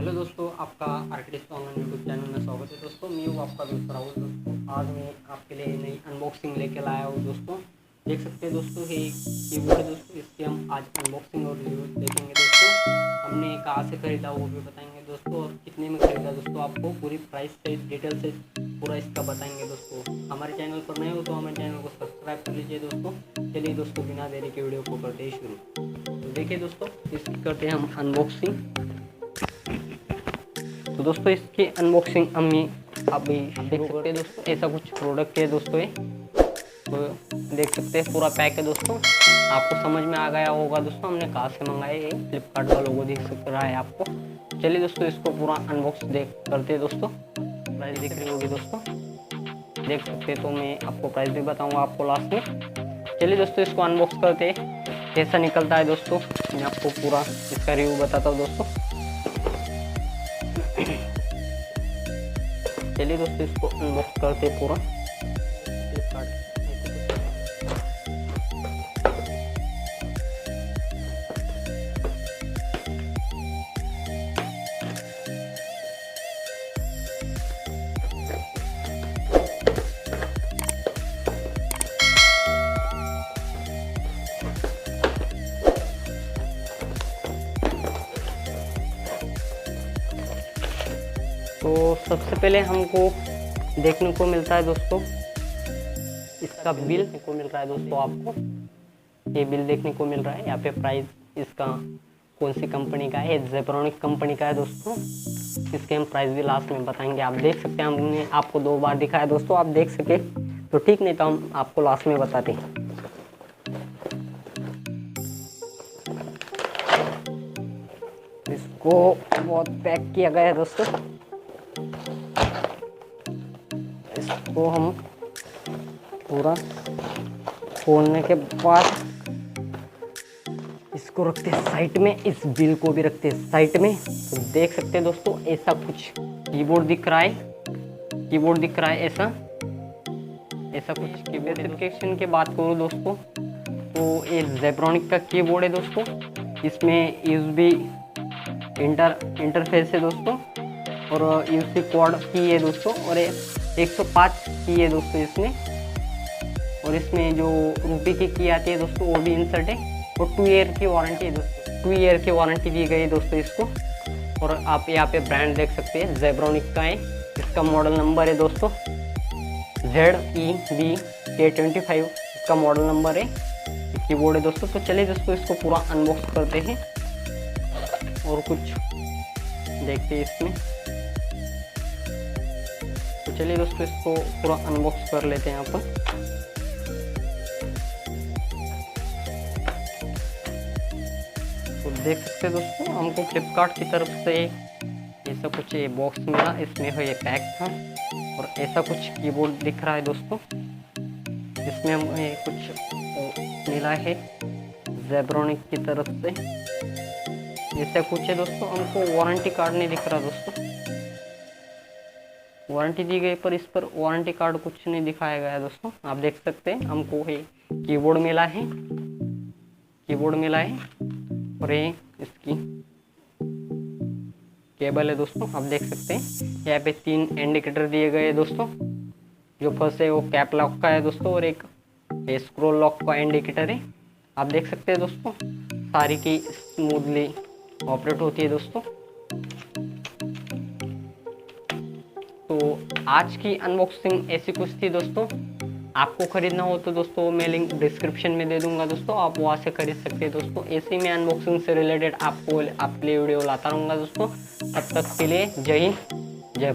Hello दोस्तों, आपका architect online YouTube channel में स्वागत है। दोस्तों मैं हूँ आपका दोस्त राहुल। दोस्तों आज मैं आपके लिए नई अनबॉक्सिंग लेके लाया हूँ। दोस्तों देख सकते हैं दोस्तों, ये कीबोर्ड है दोस्तों, इसकी हम आज अनबॉक्सिंग और रिव्यू देखेंगे। दोस्तों हमने कहाँ से ख़रीदा वो भी बताएंगे दोस्तों, और कितने में ख़रीदा दोस्तों, आपको पूरी प्राइस से डिटेल से पूरा इसका बताएंगे। दोस्तों हमारे चैनल पर नए हो तो हमारे चैनल को सब्सक्राइब कर लीजिए। दोस्तों चलिए दोस्तों, बिना देरी के वीडियो को करते ही शुरू। तो देखिए दोस्तों, इसकी करते हैं हम अनबॉक्सिंग। तो दोस्तों इसकी अनबॉक्सिंग हम आप भी देख सकते हैं। दोस्तों ऐसा कुछ प्रोडक्ट है दोस्तों, ये तो देख सकते हैं पूरा पैक है। दोस्तों आपको समझ में आ गया होगा दोस्तों हमने कहाँ से मंगाए। ये फ्लिपकार्ट का लोगो दिख रहा है आपको। चलिए दोस्तों इसको पूरा अनबॉक्स करते हैं। दोस्तों प्राइस दिख रही होगी दोस्तों, देख सकते हैं। तो मैं आपको प्राइस भी बताऊँगा आपको लास्ट में। चलिए दोस्तों इसको अनबॉक्स करते हैं, कैसा निकलता है दोस्तों मैं आपको पूरा इसका रिव्यू बताता हूँ। दोस्तों चलिए दोस्तों इसको अनबॉक्स करते पूरा। तो सबसे पहले हमको देखने को मिलता है दोस्तों, इसका बिल को मिल रहा है दोस्तों। आपको ये बिल देखने को मिल रहा है। यहाँ पे प्राइस इसका कौन सी कंपनी का है, जेब्रॉनिक कंपनी का है दोस्तों। इसके हम प्राइस भी लास्ट में बताएंगे। आप देख सकते हैं, हमने आपको 2 बार दिखाया दोस्तों, आप देख सके तो ठीक, नहीं तो हम आपको लास्ट में बताते हैं। इसको बहुत पैक किया गया है दोस्तों। इसको हम पूरा खोलने के बाद इसको रखते हैं साइड में, इस बिल को भी रखते हैं साइड में। तो देख सकते हैं दोस्तों, ऐसा कुछ कीबोर्ड दिख रहा है, कीबोर्ड दिख रहा है ऐसा कुछ। कीबोर्ड स्पेसिफिकेशन की बात करूँ दोस्तों, तो ये जेब्रॉनिक का कीबोर्ड है दोस्तों। इसमें यूएसबी इंटरफेस है दोस्तों, और यूएसबी क्वाड की है दोस्तों, और 105 की है दोस्तों इसमें। और इसमें जो रुपये की आती है दोस्तों वो भी इंसर्ट है, और 2 ईयर की वारंटी है दोस्तों। 2 ईयर की वारंटी दी गई है दोस्तों इसको। और आप यहाँ पे ब्रांड देख सकते हैं, जेब्रॉनिक का है। इसका मॉडल नंबर है दोस्तों ZEB-K25, इसका मॉडल नंबर है, कीबोर्ड है दोस्तों। तो चलिए दोस्तों इसको पूरा अनबॉक्स करते हैं और कुछ देखते हैं इसमें। तो चलिए दोस्तों इसको पूरा अनबॉक्स कर लेते हैं यहाँ पर। तो देख सकते हैं दोस्तों, हमको फ्लिपकार्ट की तरफ से ऐसा कुछ ये बॉक्स मिला, इसमें है ये पैक था, और ऐसा कुछ कीबोर्ड दिख रहा है दोस्तों। इसमें हमें कुछ मिला है जेब्रॉनिक की तरफ से, ऐसा कुछ है दोस्तों। हमको वारंटी कार्ड नहीं दिख रहा दोस्तों, वारंटी दी गई पर इस पर वारंटी कार्ड कुछ नहीं दिखाया गया दोस्तों। आप देख सकते हैं हमको ये कीबोर्ड मिला है, और ये इसकी केबल है दोस्तों। आप देख सकते हैं यहाँ पे 3 इंडिकेटर दिए गए हैं दोस्तों। जो फर्स्ट है वो कैप लॉक का है दोस्तों, और एक स्क्रॉल लॉक का इंडिकेटर है। आप देख सकते हैं दोस्तों, सारी की स्मूथली ऑपरेट होती है दोस्तों। तो आज की अनबॉक्सिंग ऐसी कुछ थी दोस्तों। आपको खरीदना हो तो दोस्तों मैं लिंक डिस्क्रिप्शन में दे दूंगा दोस्तों, आप वहाँ से खरीद सकते हैं दोस्तों। ऐसे ही मैं अनबॉक्सिंग से रिलेटेड आपके लिए वीडियो लाता रहूँगा दोस्तों। तब तक के लिए जय हिंद।